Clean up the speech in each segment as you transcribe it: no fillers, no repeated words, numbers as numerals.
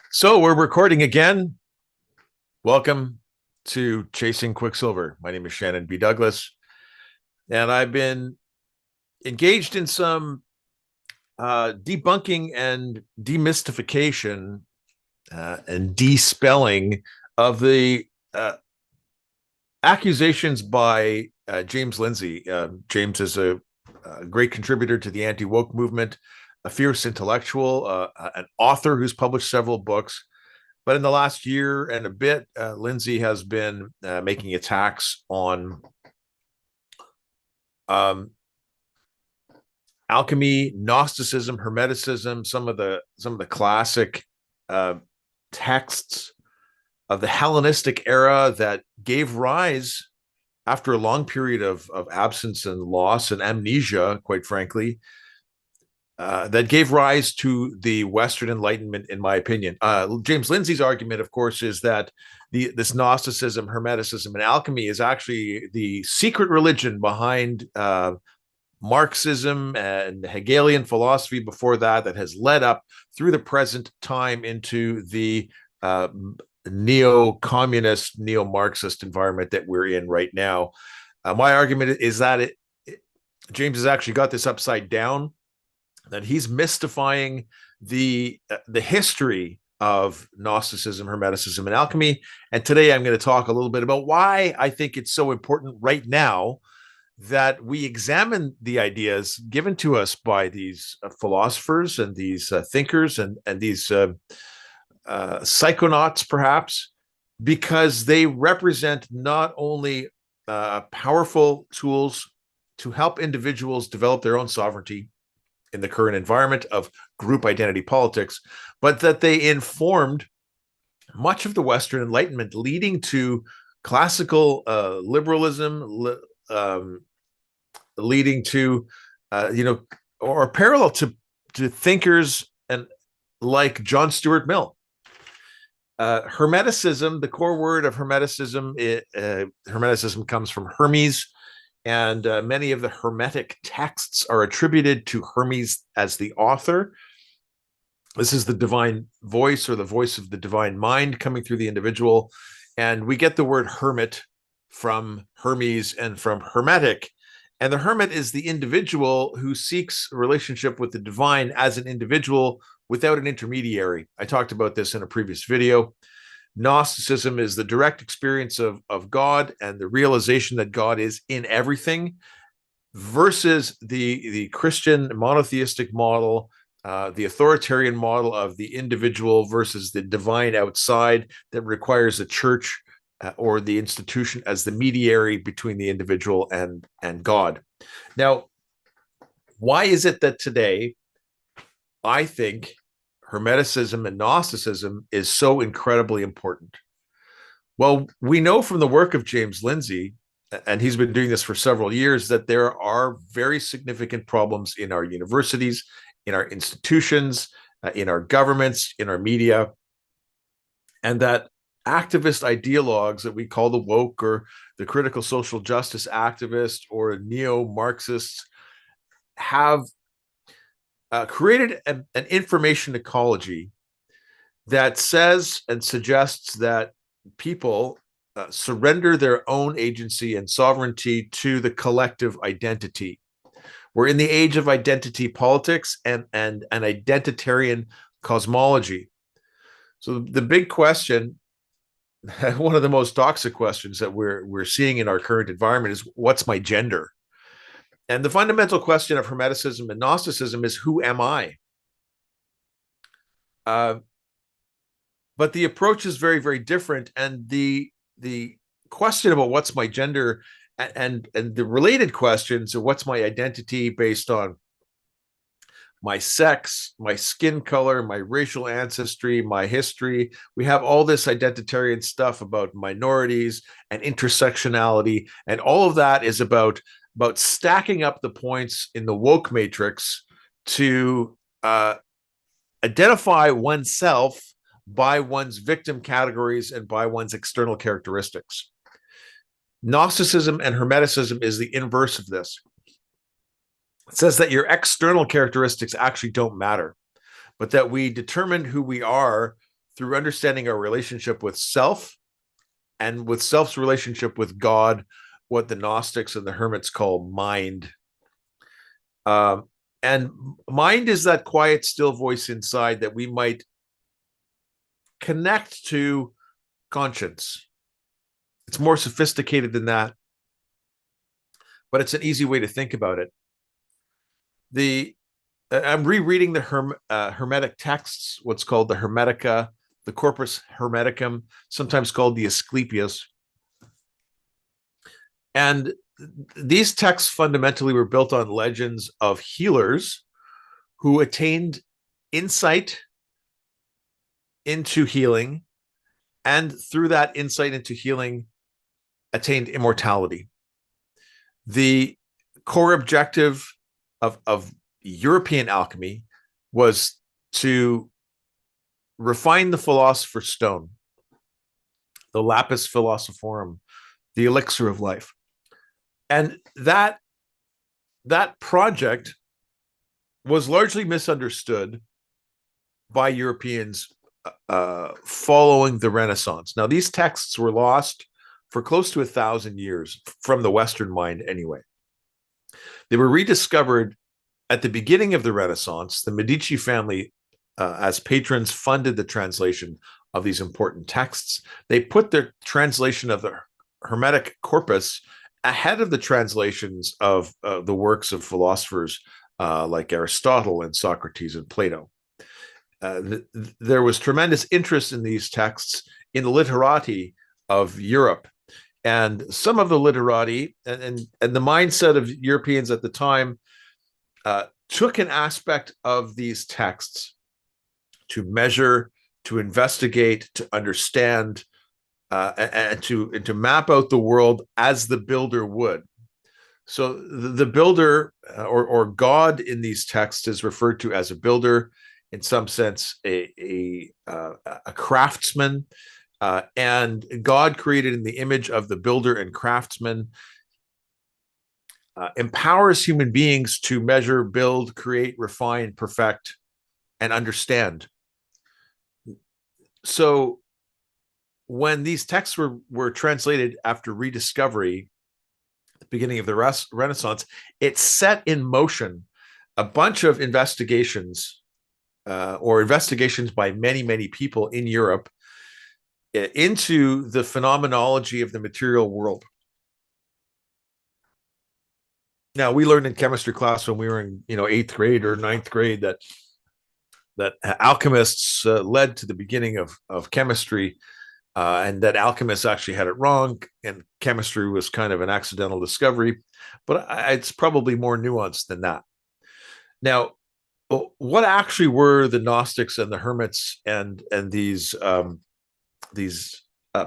So we're recording again. Welcome to Chasing Quicksilver. My name is Shannon B. Douglas, and I've been engaged in some debunking and demystification and despelling of the accusations by James Lindsay. James is a great contributor to the anti-woke movement, a fierce intellectual, an author who's published several books. But in the last year and a bit, Lindsay has been making attacks on um, alchemy, Gnosticism, Hermeticism, some of the classic uh, texts of the Hellenistic era that gave rise, after a long period of absence and loss and amnesia, quite frankly, that gave rise to the Western Enlightenment, in my opinion. James Lindsay's argument, of course, is that this Gnosticism, Hermeticism, and alchemy is actually the secret religion behind Marxism and Hegelian philosophy before that has led up through the present time into the neo-communist, neo-Marxist environment that we're in right now. My argument is that James has actually got this upside down, that he's mystifying the history of Gnosticism, Hermeticism, and alchemy. And today I'm going to talk a little bit about why I think it's so important right now that we examine the ideas given to us by these philosophers and these thinkers and these psychonauts, perhaps, because they represent not only powerful tools to help individuals develop their own sovereignty in the current environment of group identity politics, but that they informed much of the Western Enlightenment, leading to classical liberalism, leading to, or parallel to thinkers and like John Stuart Mill. Hermeticism, the core word of Hermeticism, Hermeticism comes from Hermes, and many of the Hermetic texts are attributed to Hermes as the author. This is the divine voice, or the voice of the divine mind coming through the individual. And we get the word hermit from Hermes and from Hermetic. And the hermit is the individual who seeks a relationship with the divine as an individual without an intermediary. I talked about this in a previous video. Gnosticism is the direct experience of God and the realization that God is in everything, versus the Christian monotheistic model, the authoritarian model of the individual versus the divine outside, that requires a church or the institution as the mediary between the individual and God. Now, why is it that today I think Hermeticism and Gnosticism is so incredibly important? Well, we know from the work of James Lindsay, and he's been doing this for several years, that there are very significant problems in our universities, in our institutions, in our governments, in our media, and that activist ideologues that we call the woke or the critical social justice activists or neo-Marxists have created an information ecology that says and suggests that people surrender their own agency and sovereignty to the collective identity. We're in the age of identity politics and an identitarian cosmology. So the big question, one of the most toxic questions that we're seeing in our current environment, is what's my gender? And the fundamental question of Hermeticism and Gnosticism is, who am I? But the approach is very, very different. And the question about what's my gender and the related questions of what's my identity based on my sex, my skin color, my racial ancestry, my history. We have all this identitarian stuff about minorities and intersectionality, and all of that is about stacking up the points in the woke matrix to identify oneself by one's victim categories and by one's external characteristics. Gnosticism and Hermeticism is the inverse of this. It says that your external characteristics actually don't matter, but that we determine who we are through understanding our relationship with self and with self's relationship with God, what the Gnostics and the Hermits call mind. And mind is that quiet, still voice inside that we might connect to conscience. It's more sophisticated than that, but it's an easy way to think about it. I'm rereading the Hermetic texts, what's called the Hermetica, the Corpus Hermeticum, sometimes called the Asclepius. And these texts fundamentally were built on legends of healers who attained insight into healing, and through that insight into healing, attained immortality. The core objective of European alchemy was to refine the philosopher's stone, the lapis philosophorum, the elixir of life. And that project was largely misunderstood by Europeans following the Renaissance. Now, these texts were lost for close to 1,000 years from the Western mind anyway. They were rediscovered at the beginning of the Renaissance. The Medici family, as patrons, funded the translation of these important texts. They put their translation of the Hermetic corpus ahead of the translations of the works of philosophers like Aristotle and Socrates and Plato. There was tremendous interest in these texts in the literati of Europe. And some of the literati and the mindset of Europeans at the time took an aspect of these texts to measure, to investigate, to understand, and to map out the world as the builder would. So the builder or God in these texts is referred to as a builder, in some sense, a craftsman. And God, created in the image of the builder and craftsman, empowers human beings to measure, build, create, refine, perfect, and understand. So when these texts were translated after rediscovery at the beginning of the Renaissance, it set in motion a bunch of investigations or investigations by many, many people in Europe into the phenomenology of the material world. Now, we learned in chemistry class when we were in 8th grade or 9th grade that alchemists led to the beginning of chemistry, and that alchemists actually had it wrong, and chemistry was kind of an accidental discovery. But it's probably more nuanced than that. Now, what actually were the Gnostics and the Hermits and these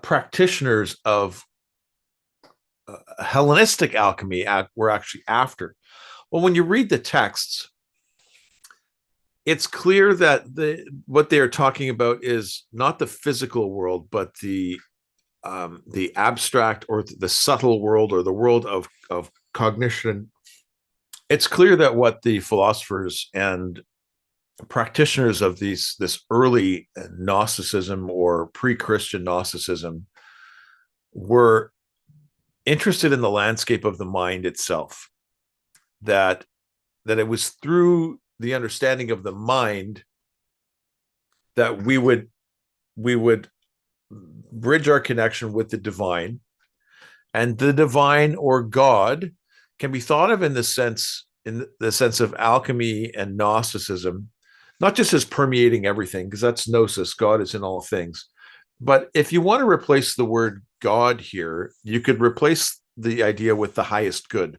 practitioners of Hellenistic alchemy were actually after? Well, when you read the texts, it's clear that what they are talking about is not the physical world, but the abstract or the subtle world, or the world of cognition. It's clear that what the philosophers and practitioners of this early Gnosticism or pre-Christian Gnosticism were interested in the landscape of the mind itself, that it was through the understanding of the mind that we would bridge our connection with the divine. And the divine, or God, can be thought of in the sense of alchemy and Gnosticism, not just as permeating everything, because that's gnosis, God is in all things. But if you want to replace the word God here, you could replace the idea with the highest good.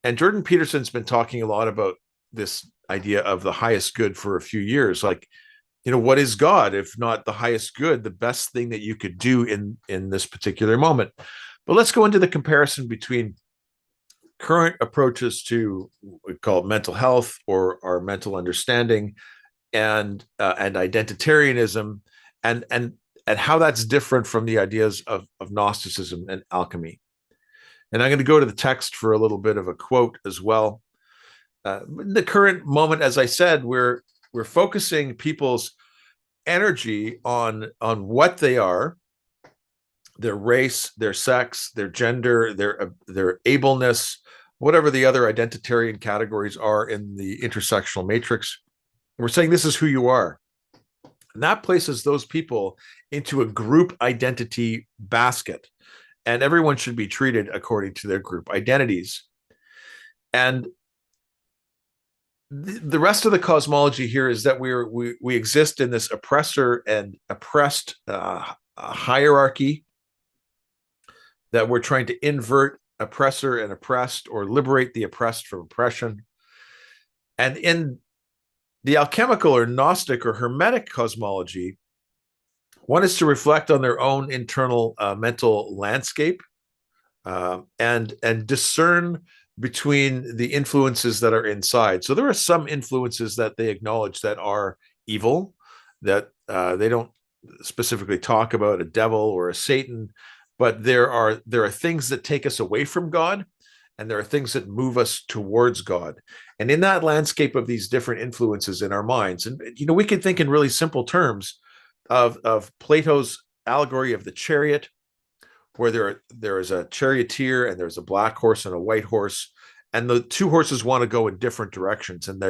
And Jordan Peterson's been talking a lot about this idea of the highest good for a few years. Like, what is God if not the highest good, the best thing that you could do in this particular moment? But let's go into the comparison between current approaches to what we call mental health or our mental understanding, and identitarianism, and how that's different from the ideas of Gnosticism and alchemy. And I'm going to go to the text for a little bit of a quote as well. In the current moment, as I said, we're focusing people's energy on what they are, their race, their sex, their gender, their ableness, whatever the other identitarian categories are in the intersectional matrix. We're saying this is who you are. And that places those people into a group identity basket. And everyone should be treated according to their group identities. And the rest of the cosmology here is that we exist in this oppressor and oppressed hierarchy, that we're trying to invert oppressor and oppressed, or liberate the oppressed from oppression. And in the alchemical or Gnostic or Hermetic cosmology, one is to reflect on their own internal mental landscape, and discern between the influences that are inside. So there are some influences that they acknowledge that are evil, that they don't specifically talk about a devil or a Satan, but there are things that take us away from God, and there are things that move us towards God. And in that landscape of these different influences in our minds, and we can think in really simple terms of Plato's allegory of the chariot, where there is a charioteer and there's a black horse and a white horse, and the two horses want to go in different directions, and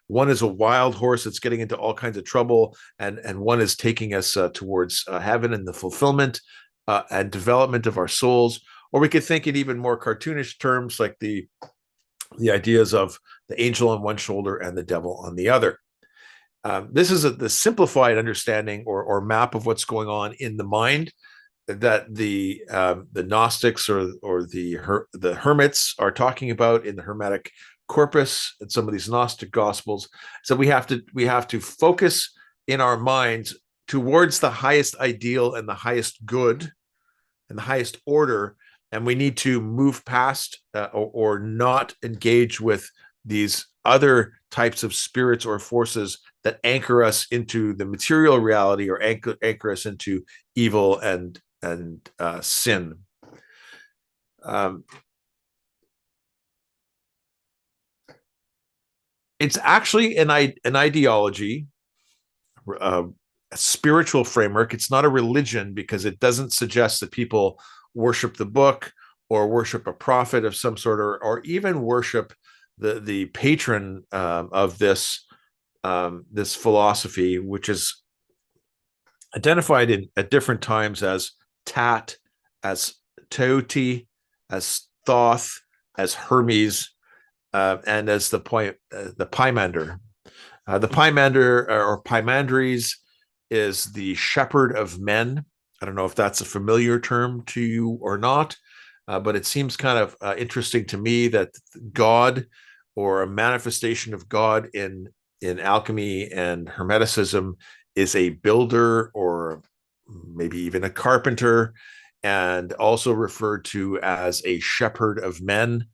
one is a wild horse that's getting into all kinds of trouble, and one is taking us towards heaven and the fulfillment and development of our souls. Or we could think in even more cartoonish terms, like the ideas of the angel on one shoulder and the devil on the other. This is the simplified understanding or map of what's going on in the mind that the Gnostics or the Hermits are talking about in the Hermetic corpus and some of these Gnostic gospels. So we have to focus in our minds towards the highest ideal and the highest good and the highest order, and we need to move past or not engage with these other types of spirits or forces that anchor us into the material reality, or anchor us into evil and sin. It's actually an ideology, a spiritual framework. It's not a religion, because it doesn't suggest that people worship the book or worship a prophet of some sort, or even worship the patron of this philosophy, which is identified at different times as Tat, as Teoti, as Thoth, as Hermes, and as the Pymander. The Pymander or Pymandres is the shepherd of men. I don't know if that's a familiar term to you or not, but it seems kind of interesting to me that God, or a manifestation of God in alchemy and Hermeticism, is a builder, or maybe even a carpenter, and also referred to as a shepherd of men.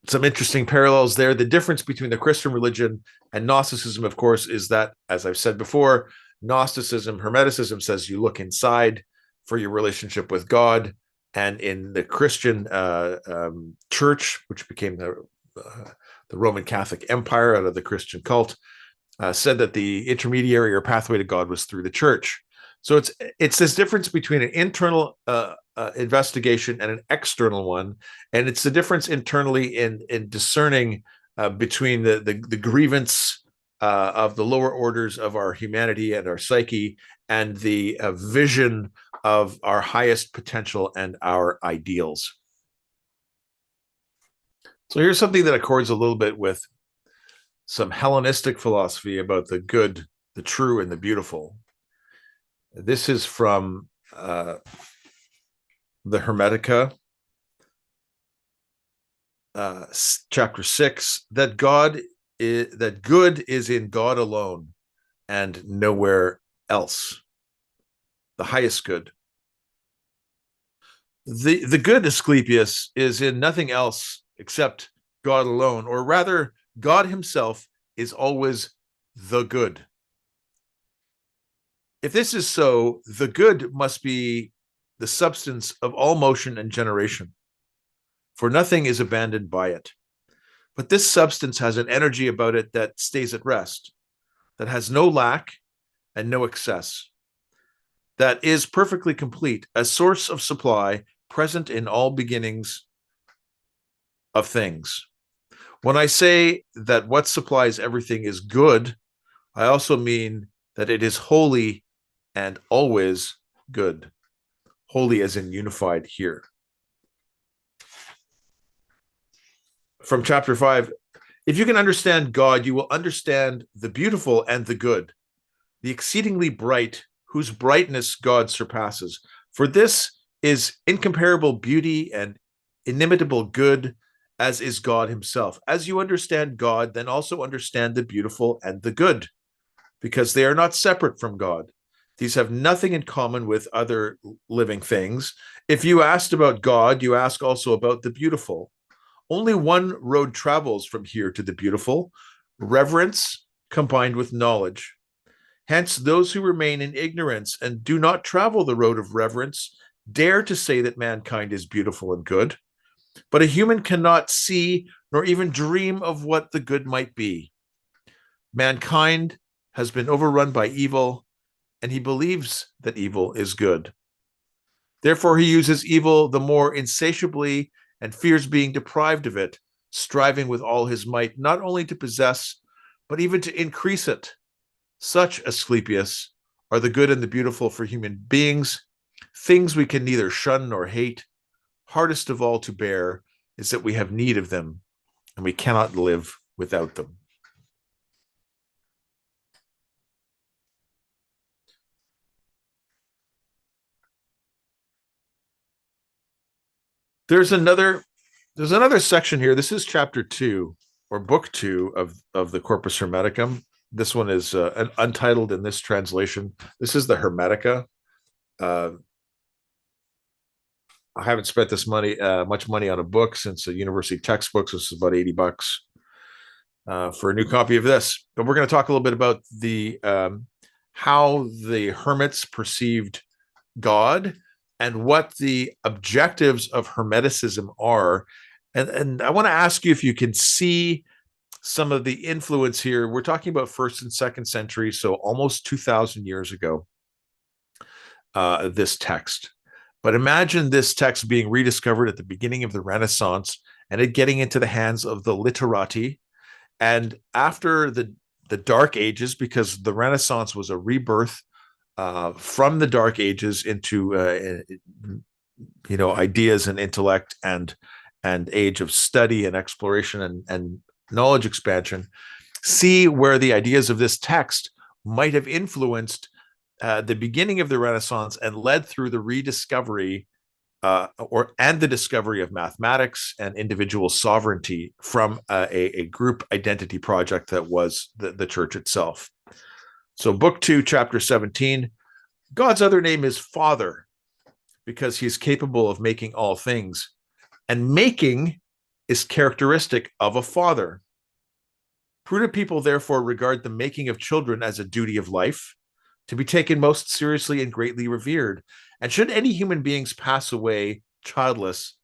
Some interesting parallels there. The difference between the Christian religion and Gnosticism, of course, is that, as I've said before, Gnosticism, Hermeticism says you look inside for your relationship with God. And in the Christian church, which became the Roman Catholic Empire out of the Christian cult, said that the intermediary or pathway to God was through the church. So it's this difference between an internal investigation and an external one, and it's the difference internally in discerning between the grievance of the lower orders of our humanity and our psyche, and the vision of our highest potential and our ideals. So here's something that accords a little bit with some Hellenistic philosophy about the good, the true, and the beautiful. This is from the Hermetica, chapter 6, that good is in God alone and nowhere else. The highest good. The good, Asclepius, is in nothing else except God alone, or rather, God himself is always the good. If this is so, the good must be the substance of all motion and generation, for nothing is abandoned by it. But this substance has an energy about it that stays at rest, that has no lack and no excess, that is perfectly complete, a source of supply present in all beginnings of things. When I say that what supplies everything is good, I also mean that it is holy and always good. Holy as in unified here. From chapter 5, if you can understand God, you will understand the beautiful and the good, the exceedingly bright, whose brightness God surpasses. For this is incomparable beauty and inimitable good, as is God himself. As you understand God, then also understand the beautiful and the good, because they are not separate from God. These have nothing in common with other living things. If you asked about God, you ask also about the beautiful. Only one road travels from here to the beautiful, reverence combined with knowledge. Hence, those who remain in ignorance and do not travel the road of reverence dare to say that mankind is beautiful and good. But a human cannot see nor even dream of what the good might be. Mankind has been overrun by evil, and he believes that evil is good. Therefore, he uses evil the more insatiably and fears being deprived of it, striving with all his might not only to possess, but even to increase it. Such, Asclepius, are the good and the beautiful for human beings, things we can neither shun nor hate. Hardest of all to bear is that we have need of them, and we cannot live without them. There's another section here. This is chapter 2 or book 2 of the Corpus Hermeticum. This one is untitled in this translation. This is the Hermetica. I haven't spent this much money on a book since a university textbook. So this is about $80 for a new copy of this. But we're going to talk a little bit about the how the hermits perceived God and what the objectives of Hermeticism are. And I want to ask you if you can see some of the influence here. We're talking about first and second century, so almost 2,000 years ago, this text. But imagine this text being rediscovered at the beginning of the Renaissance and it getting into the hands of the literati. And after the Dark Ages, because the Renaissance was a rebirth from the Dark Ages into ideas and intellect and age of study and exploration and knowledge expansion, see where the ideas of this text might have influenced the beginning of the Renaissance and led through the rediscovery and the discovery of mathematics and individual sovereignty from a group identity project that was the church itself. So book 2, chapter 17, God's other name is Father, because he is capable of making all things. And making is characteristic of a father. Prudent people therefore regard the making of children as a duty of life, to be taken most seriously and greatly revered. And should any human beings pass away childless,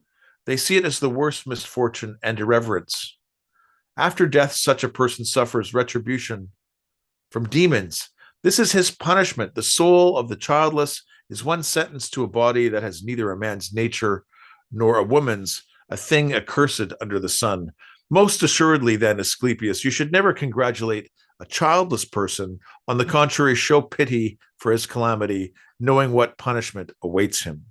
they see it as the worst misfortune and irreverence. After death, such a person suffers retribution from demons. This is his punishment. The soul of the childless is one sentenced to a body that has neither a man's nature nor a woman's, a thing accursed under the sun. Most assuredly, then, Asclepius, you should never congratulate a childless person. On the contrary, show pity for his calamity, knowing what punishment awaits him.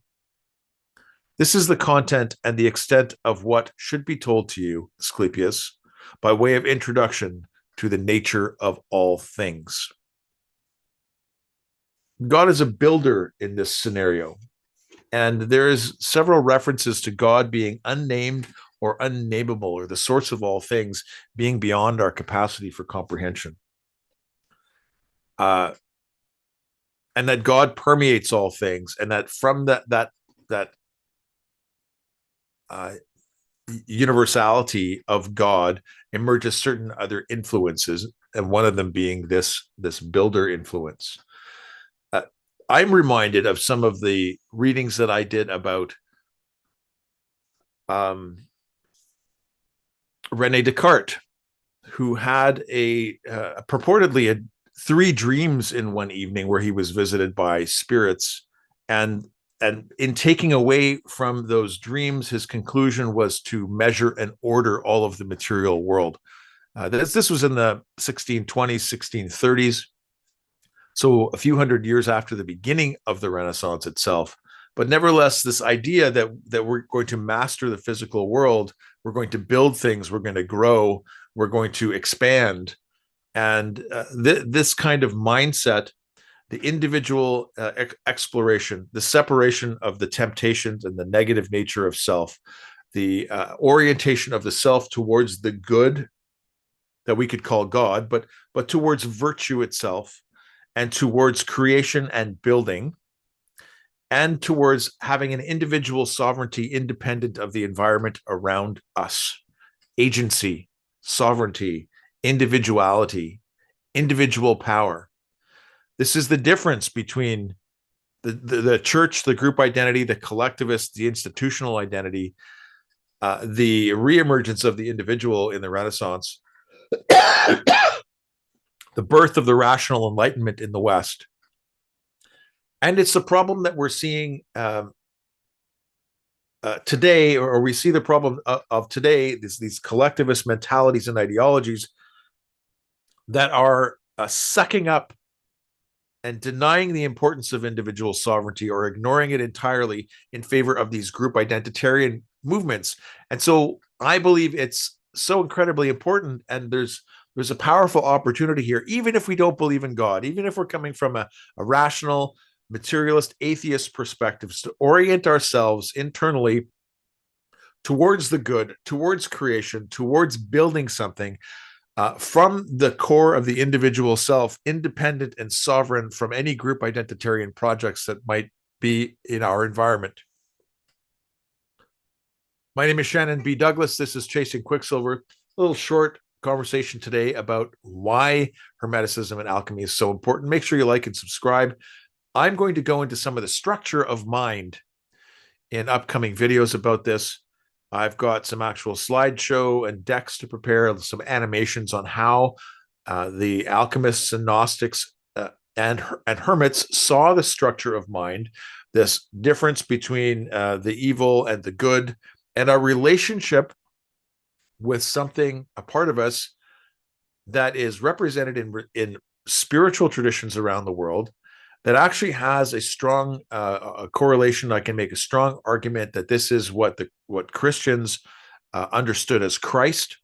This is the content and the extent of what should be told to you, Asclepius, by way of introduction to the nature of all things. God is a builder in this scenario, and there is several references to God being unnamed or unnameable, or the source of all things being beyond our capacity for comprehension. And that God permeates all things, and that from that universality of God emerges certain other influences, and one of them being this builder influence. I'm reminded of some of the readings that I did about Rene Descartes, who had purportedly three dreams in one evening where he was visited by spirits, and in taking away from those dreams, his conclusion was to measure and order all of the material world. This was in the 1620s, 1630s, so a few hundred years after the beginning of the Renaissance itself. But nevertheless, this idea that we're going to master the physical world, we're going to build things, we're going to grow, we're going to expand, and this kind of mindset, the individual exploration, the separation of the temptations and the negative nature of self, the orientation of the self towards the good that we could call God, but towards virtue itself, and towards creation and building, and towards having an individual sovereignty independent of the environment around us. Agency, sovereignty, individuality, individual power. This is the difference between the church, the group identity, the collectivist, the institutional identity, the reemergence of the individual in the Renaissance, the birth of the rational enlightenment in the West. And it's a problem that we're seeing today, or we see the problem of today, these collectivist mentalities and ideologies that are sucking up and denying the importance of individual sovereignty, or ignoring it entirely in favor of these group identitarian movements. And so I believe it's so incredibly important, and there's a powerful opportunity here, even if we don't believe in God, even if we're coming from a rational, materialist, atheist perspectives, to orient ourselves internally towards the good, towards creation, towards building something from the core of the individual self, independent and sovereign from any group identitarian projects that might be in our environment. My name is Shannon B. Douglas. This is Chasing Quicksilver. A little short conversation today about why Hermeticism and alchemy is so important. Make sure you like and subscribe. I'm going to go into some of the structure of mind in upcoming videos about this. I've got some actual slideshow and decks to prepare, some animations on how the alchemists and Gnostics and hermits saw the structure of mind, this difference between the evil and the good, and our relationship with something, a part of us that is represented in spiritual traditions around the world, that actually has a strong correlation. I can make a strong argument that this is what Christians understood as Christ,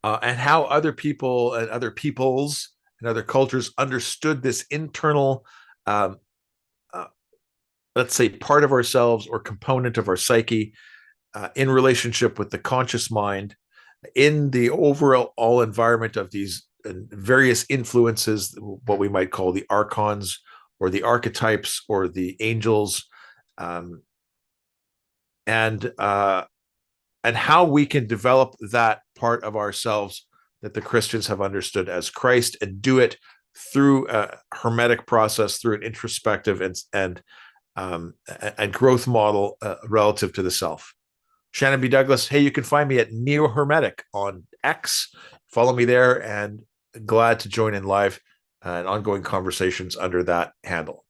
and how other people and other peoples and other cultures understood this internal, let's say, part of ourselves or component of our psyche in relationship with the conscious mind, in the overall environment of these various influences, what we might call the archons or the archetypes or the angels, and how we can develop that part of ourselves that the Christians have understood as Christ, and do it through a hermetic process, through an introspective and growth model relative to the self. Shannon B. Douglas. Hey, you can find me at Neo Hermetic on X. Follow me there, and glad to join in live and ongoing conversations under that handle.